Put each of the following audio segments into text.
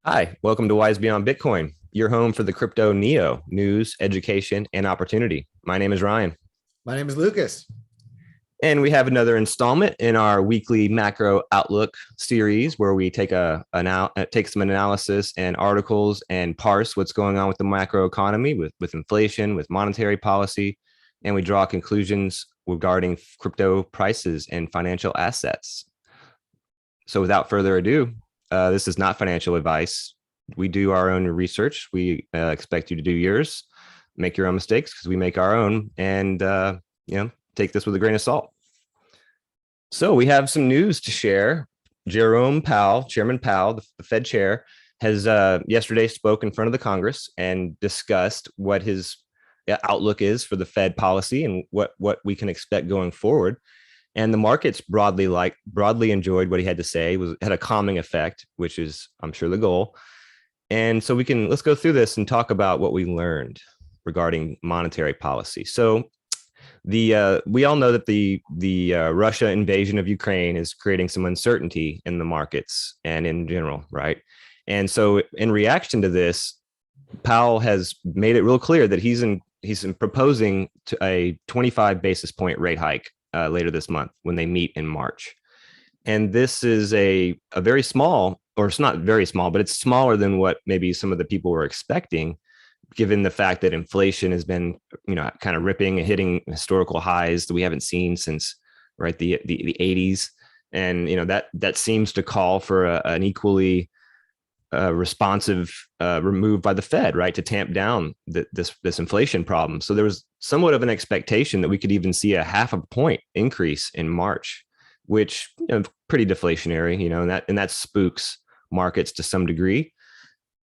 Hi, welcome to Wise Beyond Bitcoin, your home for the crypto neo news, education, and opportunity. My name is Ryan. My name is Lucas. And we have another installment in our weekly macro outlook series where we take take some analysis and articles and parse what's going on with the macro economy, with inflation, with monetary policy, and we draw conclusions regarding crypto prices and financial assets. So without further ado, this is not financial advice. We do our own research. We expect you to do yours, make your own mistakes because we make our own, and take this with a grain of salt. So we have some news to share. Jerome Powell, Chairman Powell, the Fed chair, has yesterday spoke in front of the Congress and discussed what his outlook is for the Fed policy and what we can expect going forward. And the markets broadly enjoyed what he had to say. Had a calming effect, which is, I'm sure, the goal. And so let's go through this and talk about what we learned regarding monetary policy. So we all know that the Russia invasion of Ukraine is creating some uncertainty in the markets and in general, right? And so in reaction to this, Powell has made it real clear that he's proposing to a 25 basis point rate hike later this month when they meet in March. And this is a very small, or it's not very small, but it's smaller than what maybe some of the people were expecting, given the fact that inflation has been, kind of ripping and hitting historical highs that we haven't seen since the 80s. And, that seems to call for an equally responsive remove by the Fed, right, to tamp down this inflation problem. So there was somewhat of an expectation that we could even see a 0.5 point increase in March, which pretty deflationary, and that spooks markets to some degree.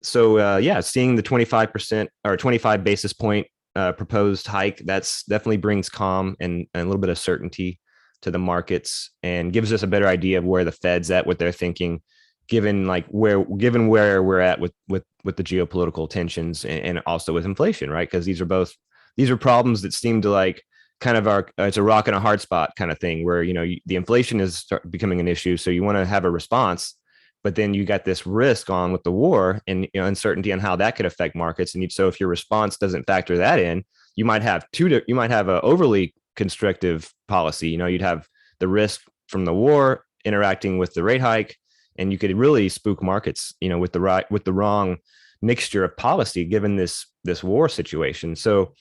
So seeing the 25% or 25 basis point proposed hike, that's definitely brings calm and a little bit of certainty to the markets and gives us a better idea of where the Fed's at, what they're thinking, given where we're at with the geopolitical tensions and also with inflation, right? Because these are problems that seem to kind of it's a rock and a hard spot kind of thing where, the inflation is becoming an issue. So you want to have a response, but then you got this risk on with the war and uncertainty on how that could affect markets. And so if your response doesn't factor that in, you might have an overly constrictive policy. You'd have the risk from the war interacting with the rate hike, and you could really spook markets, with the wrong mixture of policy given this war situation. So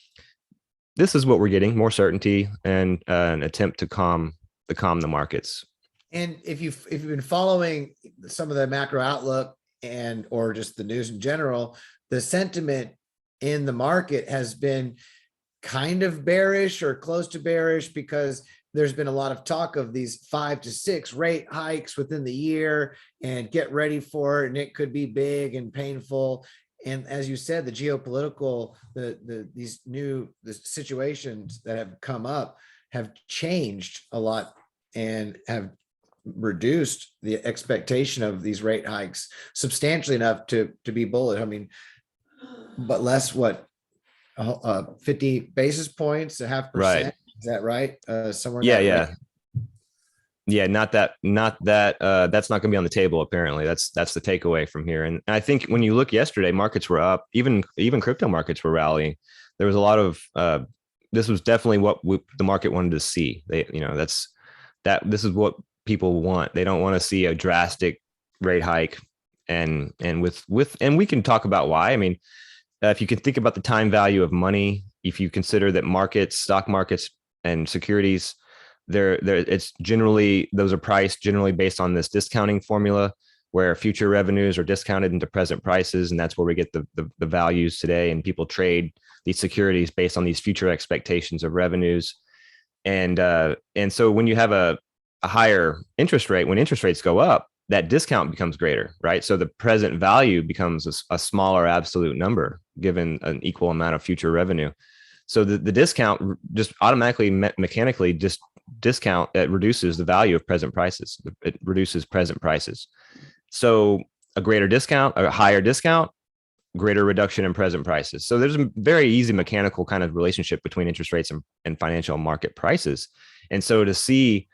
this is what we're getting: more certainty and an attempt to calm the markets. And if you've been following some of the macro outlook or just the news in general, the sentiment in the market has been kind of bearish or close to bearish, because there's been a lot of talk of these 5 to 6 rate hikes within the year, and get ready for it, and it could be big and painful. And as you said, the geopolitical, these new situations that have come up have changed a lot and have reduced the expectation of these rate hikes substantially enough to be bullish. I mean, but less 50 basis points, 0.5%. Right. Is that right? Somewhere. Yeah. Not that. That's not going to be on the table. Apparently, that's the takeaway from here. And I think when you look yesterday, markets were up. Even crypto markets were rallying. There was a lot of. This was definitely what the market wanted to see. This is what people want. They don't want to see a drastic rate hike, and we can talk about why. I mean, if you can think about the time value of money, if you consider that stock markets and securities, those are priced generally based on this discounting formula where future revenues are discounted into present prices, and that's where we get the values today. And people trade these securities based on these future expectations of revenues, and so when you have a higher interest rate, when interest rates go up, that discount becomes greater, right? So the present value becomes a smaller absolute number given an equal amount of future revenue. So the discount just automatically mechanically just discount, it reduces the value of present prices. It reduces present prices. So a greater discount, a higher discount, greater reduction in present prices. So there's a very easy mechanical kind of relationship between interest rates and financial market prices. And so to see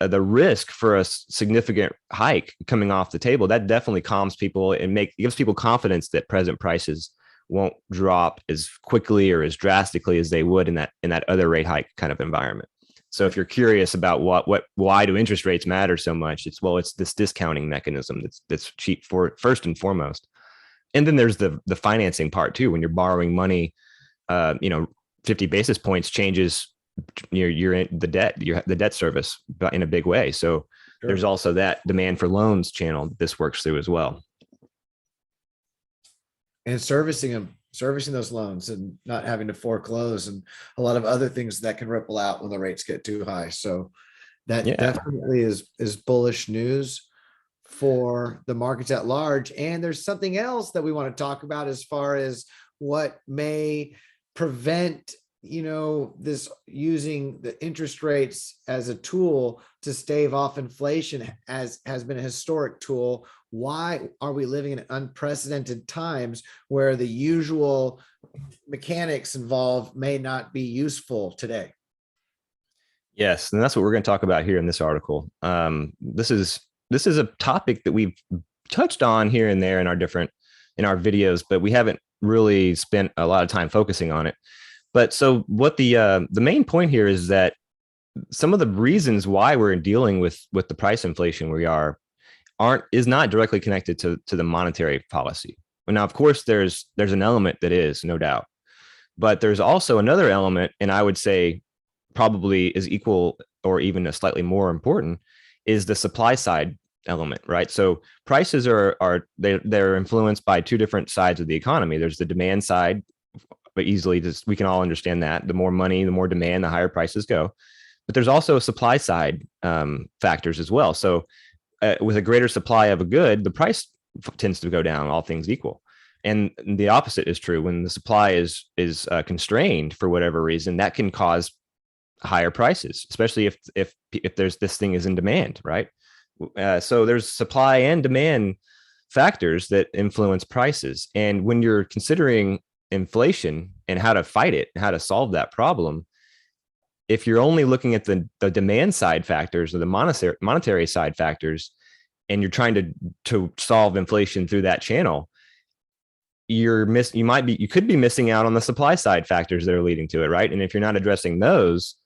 the risk for a significant hike coming off the table, that definitely calms people and gives people confidence that present prices won't drop as quickly or as drastically as they would in that other rate hike kind of environment. So if you're curious about why do interest rates matter so much, it's this discounting mechanism that's cheap for first and foremost. And then there's the financing part too. When you're borrowing money, 50 basis points changes you're in the debt service in a big way. So sure. There's also that demand for loans channel that this works through as well. And servicing those loans and not having to foreclose and a lot of other things that can ripple out when the rates get too high. So that definitely is bullish news for the markets at large. And there's something else that we want to talk about as far as what may prevent this using the interest rates as a tool to stave off inflation, as has been a historic tool. Why are we living in unprecedented times where the usual mechanics involved may not be useful today? Yes, and that's what we're going to talk about here in this article. This is a topic that we've touched on here and there in our videos, but we haven't really spent a lot of time focusing on it. But so what the main point here is that some of the reasons why we're dealing with the price inflation is not directly connected to the monetary policy. Now, of course, there's an element that is, no doubt, but there's also another element, and I would say probably is equal or even a slightly more important, is the supply side element, right? So prices they're influenced by two different sides of the economy. There's the demand side. But we can all understand that the more money, the more demand, the higher prices go. But there's also supply side factors as well. So with a greater supply of a good, the price tends to go down, all things equal. And the opposite is true. When the supply is constrained for whatever reason, that can cause higher prices, especially if there's this thing is in demand, right? So there's supply and demand factors that influence prices. And when you're considering inflation and how to fight it, how to solve that problem, if you're only looking at the demand side factors or the monetary side factors, and you're trying to solve inflation through that channel, you could be missing out on the supply side factors that are leading to it, right? And if you're not addressing those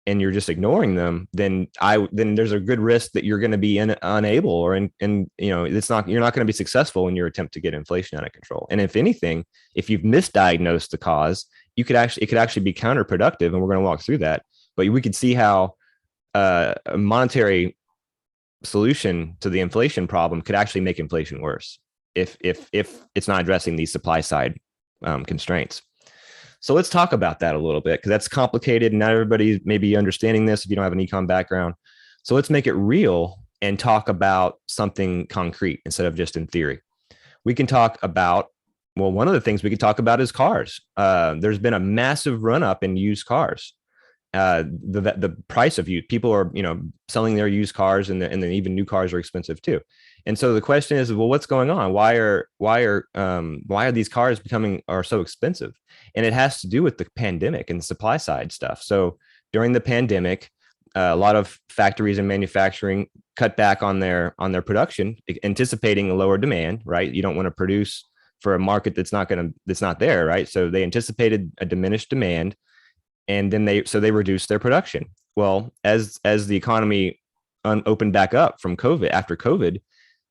and you're just ignoring them, then there's a good risk that you're going to be unable, or you're not going to be successful in your attempt to get inflation out of control. And if anything, if you've misdiagnosed the cause, it could actually be counterproductive, and we're going to walk through that. But we could see how a monetary solution to the inflation problem could actually make inflation worse if it's not addressing these supply side constraints. So let's talk about that a little bit, because that's complicated and not everybody may be understanding this if you don't have an econ background. So let's make it real and talk about something concrete instead of just in theory. We can talk about, one of the things we can talk about is cars. There's been a massive run up in used cars. The price of used, people are selling their used cars, and then even new cars are expensive too. And so the question is, well, what's going on? Why are these cars are so expensive? And it has to do with the pandemic and the supply side stuff. So during the pandemic, a lot of factories and manufacturing cut back on their production, anticipating a lower demand, right? You don't want to produce for a market that's not there, right? So they anticipated a diminished demand, and then they reduced their production. Well, as the economy opened back up from COVID, after COVID,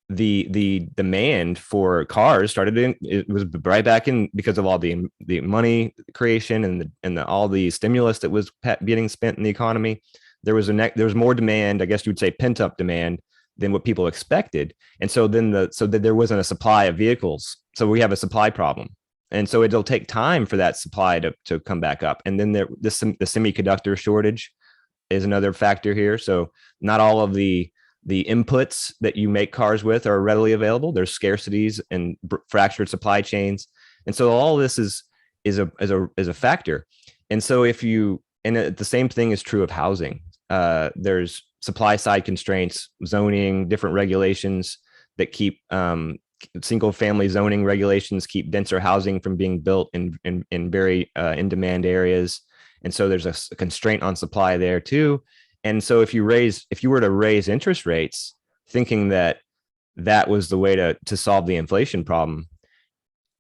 the demand for cars it was right back in, because of all the money creation and all the stimulus that was getting spent in the economy. There was more demand, I guess you would say pent up demand, than what people expected. And so there wasn't a supply of vehicles. So we have a supply problem. And so it'll take time for that supply to come back up. And then the semiconductor shortage is another factor here. So not all of the inputs that you make cars with are readily available. There's scarcities and fractured supply chains. And so all of this is a factor. And so the same thing is true of housing. There's supply side constraints, zoning, different regulations that keep single family zoning regulations keep denser housing from being built in very in demand areas. And so there's a constraint on supply there too. And so if you were to raise interest rates, thinking that that was the way to solve the inflation problem,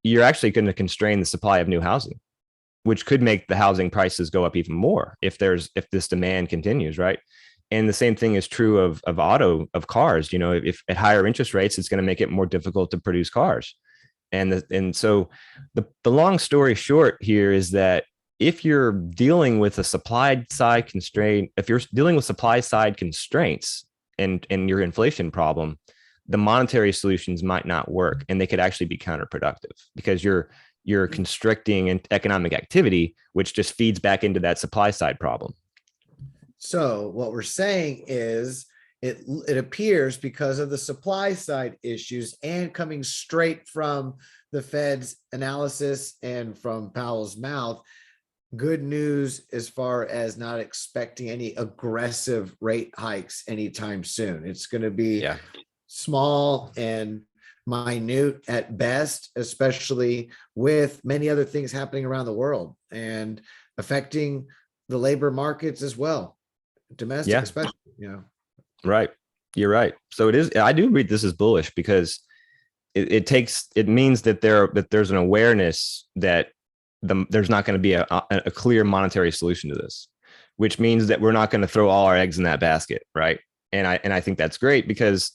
you're actually going to constrain the supply of new housing, which could make the housing prices go up even more if this demand continues, right? And the same thing is true of cars. If at higher interest rates, it's going to make it more difficult to produce cars. And so the long story short here is that if you're dealing with a supply side constraint, if you're dealing with supply side constraints and your inflation problem, the monetary solutions might not work, and they could actually be counterproductive because you're constricting economic activity, which just feeds back into that supply side problem. So what we're saying is it appears because of the supply side issues and coming straight from the Fed's analysis and from Powell's mouth, good news as far as not expecting any aggressive rate hikes anytime soon. It's going to be small and minute at best, especially with many other things happening around the world and affecting the labor markets as well, domestic especially. Right. You're right. So it is. I do read this as bullish because it means that there's an awareness that there's not going to be a clear monetary solution to this, which means that we're not going to throw all our eggs in that basket, right? And I think that's great because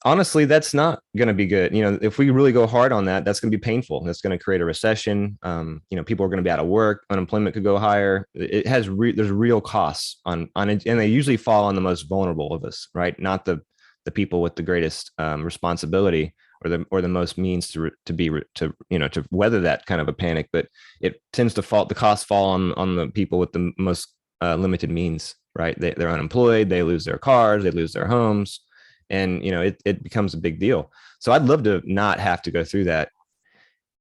honestly, that's not going to be good. If we really go hard on that, that's going to be painful. That's going to create a recession. People are going to be out of work. Unemployment could go higher. It has there's real costs on it, and they usually fall on the most vulnerable of us, right? Not the people with the greatest responsibility or the most means to weather that kind of a panic. But it tends to fall. The costs fall on the people with the most limited means, right? They're unemployed. They lose their cars. They lose their homes. And, it becomes a big deal. So I'd love to not have to go through that.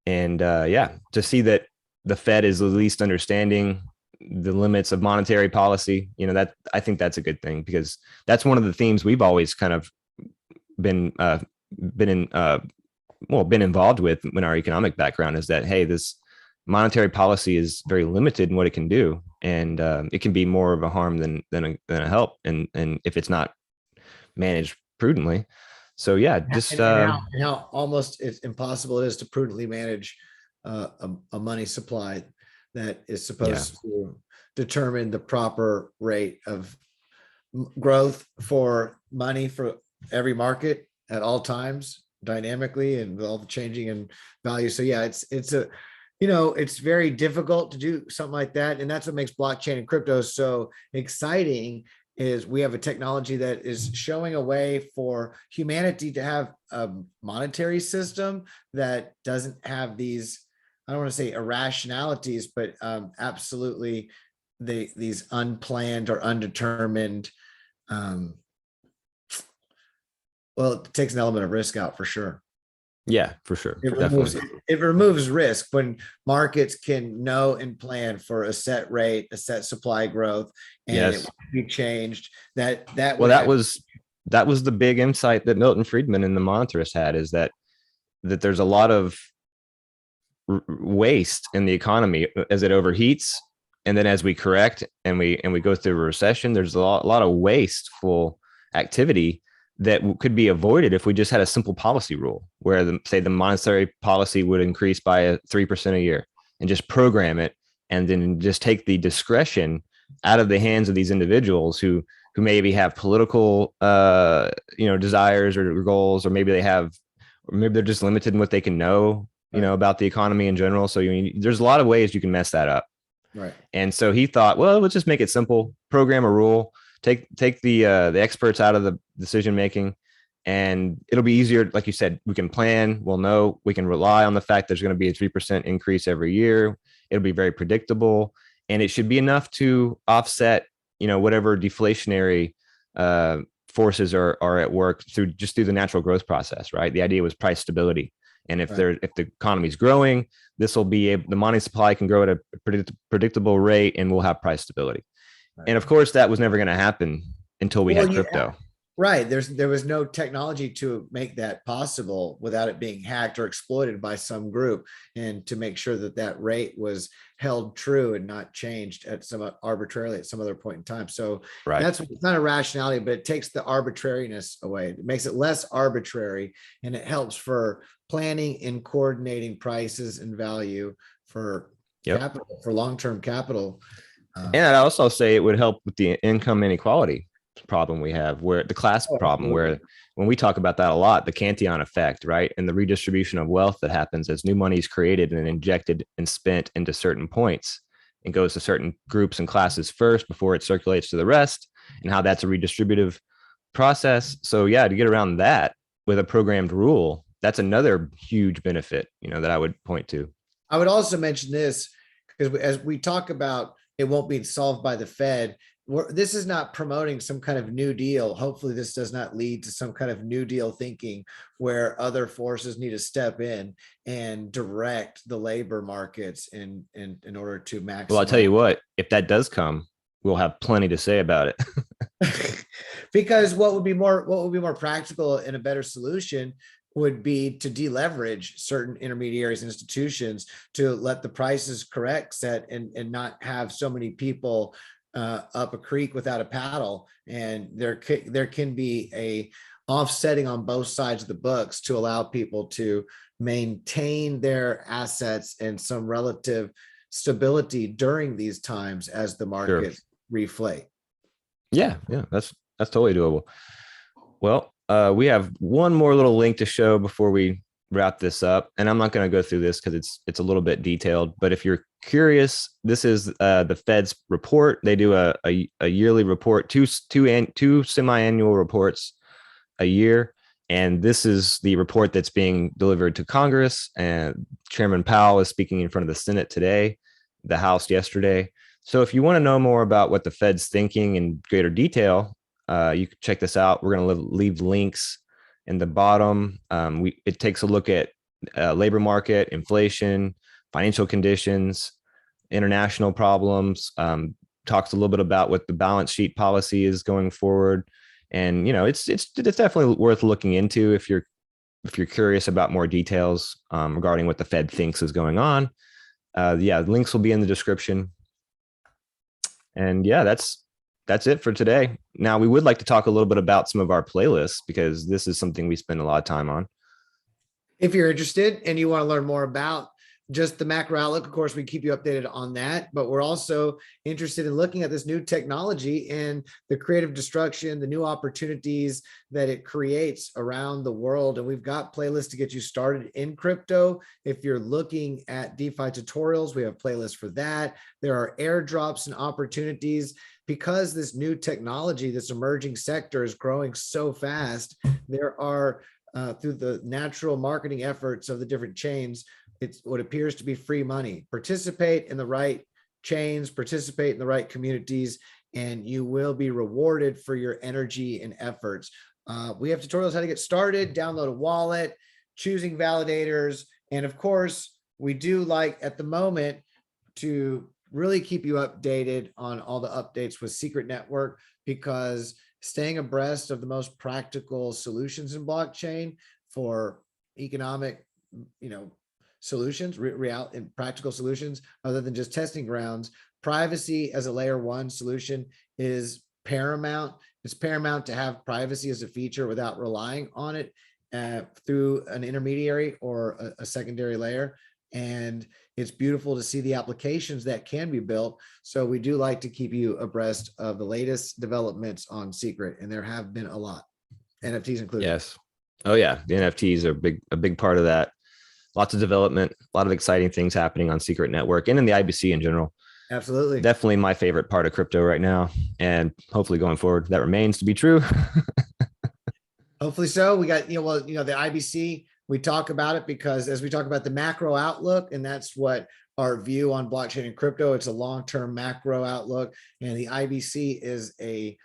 And to see that the Fed is at least understanding the limits of monetary policy, that I think that's a good thing, because that's one of the themes we've always kind of been involved with in our economic background, is that, hey, this monetary policy is very limited in what it can do. And it can be more of a harm than a help. And if it's not managed prudently. So just how almost it's impossible it is to prudently manage a money supply that is supposed to determine the proper rate of growth for money for every market at all times, dynamically, and with all the changing in value. So it's very difficult to do something like that, and that's what makes blockchain and crypto so exciting. Is we have a technology that is showing a way for humanity to have a monetary system that doesn't have these, I don't want to say irrationalities, but absolutely these unplanned or undetermined, well, it takes an element of risk out for sure. Yeah, for sure. It removes risk when markets can know and plan for a set rate, a set supply growth, and it will be changed. That was the big insight that Milton Friedman and the Monetarist had, is that there's a lot of waste in the economy as it overheats, and then as we correct and we go through a recession, there's a lot of wasteful activity that could be avoided if we just had a simple policy rule where the monetary policy would increase by 3% a year, and just program it, and then just take the discretion out of the hands of these individuals who maybe have political desires or goals, or maybe they're just limited in what they can know about the economy in general. So there's a lot of ways you can mess that up. Right. And so he thought, well, let's just make it simple, program a rule, take the experts out of the decision making, and it'll be easier. Like you said, we can plan, we'll know, we can rely on the fact there's going to be a 3% increase every year. It'll be very predictable, and it should be enough to offset whatever deflationary forces are at work through the natural growth process, right? The idea was price stability. And if the economy is growing, the money supply can grow at a predictable rate, and we'll have price stability. Right. And of course, that was never going to happen until we had crypto. Right. There was no technology to make that possible without it being hacked or exploited by some group, and to make sure that that rate was held true and not changed at some arbitrarily at some other point in time. So Right. that's not a rationality, but it takes the arbitrariness away. It makes it less arbitrary, and it helps for planning and coordinating prices and value for Yep. capital, for long-term capital. And I'd also say it would help with the income inequality problem we have, where the class problem, where when we talk about that a lot, the Cantillon effect, right? And the redistribution of wealth that happens as new money is created and injected and spent into certain points and goes to certain groups and classes first before it circulates to the rest, and how that's a redistributive process. So yeah, to get around that with a programmed rule, that's another huge benefit, that I would point to. I would also mention this, because as we talk about, it won't be solved by the Fed. This is not promoting some kind of New Deal. Hopefully this does not lead to some kind of New Deal thinking where other forces need to step in and direct the labor markets in order to maximize. Well, I'll tell you what, if that does come, we'll have plenty to say about it. Because what would be more practical and a better solution would be to deleverage certain intermediaries, institutions, to let the prices correct set and not have so many people up a creek without a paddle. And there can be a offsetting on both sides of the books to allow people to maintain their assets and some relative stability during these times as the market reflate. Yeah, that's totally doable. Well, we have one more little link to show before we wrap this up, and I'm not going to go through this because it's a little bit detailed, but if you're curious, this is the Fed's report. They do a yearly report, two semi-annual reports a year, and this is the report that's being delivered to Congress, and Chairman Powell is speaking in front of the Senate today, the House yesterday. So if you want to know more about what the Fed's thinking in greater detail, you can check this out. We're going to leave links in the bottom. It takes a look at labor market, inflation, financial conditions, international problems, talks a little bit about what the balance sheet policy is going forward. And, it's definitely worth looking into if you're curious about more details regarding what the Fed thinks is going on. Links will be in the description. And yeah, that's it for today. Now, we would like to talk a little bit about some of our playlists, because this is something we spend a lot of time on. If you're interested and you want to learn more about just the macro outlook, of course, we keep you updated on that, but we're also interested in looking at this new technology and the creative destruction, the new opportunities that it creates around the world. And we've got playlists to get you started in crypto. If you're looking at DeFi tutorials, we have playlists for that. There are airdrops and opportunities. Because this new technology, this emerging sector is growing so fast, there are, through the natural marketing efforts of the different chains, it's what appears to be free money. Participate in the right chains, participate in the right communities, and you will be rewarded for your energy and efforts. We have tutorials how to get started, download a wallet, choosing validators, and of course, we do like at the moment to really keep you updated on all the updates with Secret Network, because staying abreast of the most practical solutions in blockchain for economic, solutions, real and practical solutions, other than just testing grounds, privacy as a layer one solution is paramount. It's paramount to have privacy as a feature without relying on it through an intermediary or a secondary layer. And it's beautiful to see the applications that can be built. So we do like to keep you abreast of the latest developments on Secret, and there have been a lot, NFTs included. Yes. Oh yeah, the NFTs are a big part of that. Lots of development, a lot of exciting things happening on Secret Network and in the IBC in general. Absolutely. Definitely my favorite part of crypto right now, and hopefully going forward that remains to be true. Hopefully so. We got, the IBC, we talk about it because as we talk about the macro outlook, and that's what our view on blockchain and crypto, it's a long-term macro outlook. And the IBC is a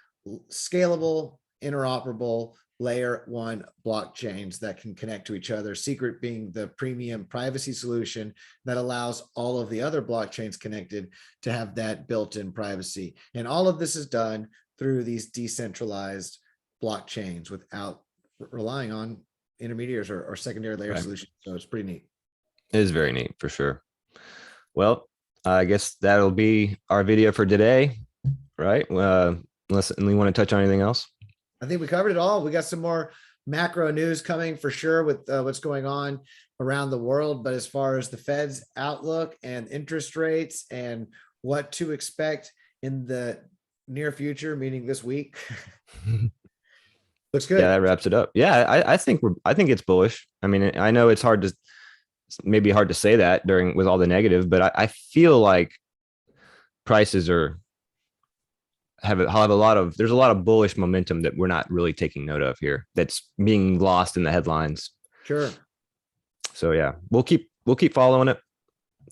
scalable, interoperable layer one blockchains that can connect to each other. Secret being the premium privacy solution that allows all of the other blockchains connected to have that built-in privacy. And all of this is done through these decentralized blockchains without relying on intermediaries or secondary layer solutions. So it's pretty neat. It is very neat for sure. Well, I guess that'll be our video for today, right? Unless we want to touch on anything else. I think we covered it all. We got some more macro news coming for sure with what's going on around the world. But as far as the Fed's outlook and interest rates and what to expect in the near future, meaning this week, looks good. Yeah, that wraps it up. Yeah, I think it's bullish. I mean, I know it's maybe hard to say that with all the negative, but I feel like prices there's a lot of bullish momentum that we're not really taking note of here, that's being lost in the headlines. Sure. So yeah, we'll keep following it.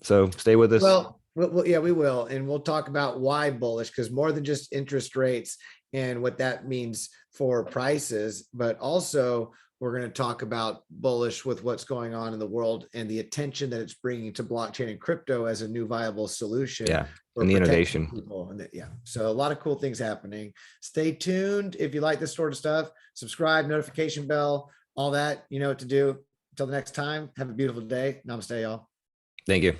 So stay with us. Well, yeah, we will. And we'll talk about why bullish, because more than just interest rates and what that means for prices, but also we're going to talk about bullish with what's going on in the world and the attention that it's bringing to blockchain and crypto as a new viable solution. Yeah. And the innovation. Yeah. So a lot of cool things happening. Stay tuned. If you like this sort of stuff, subscribe, notification bell, all that, you know what to do. Until the next time, have a beautiful day. Namaste, y'all. Thank you.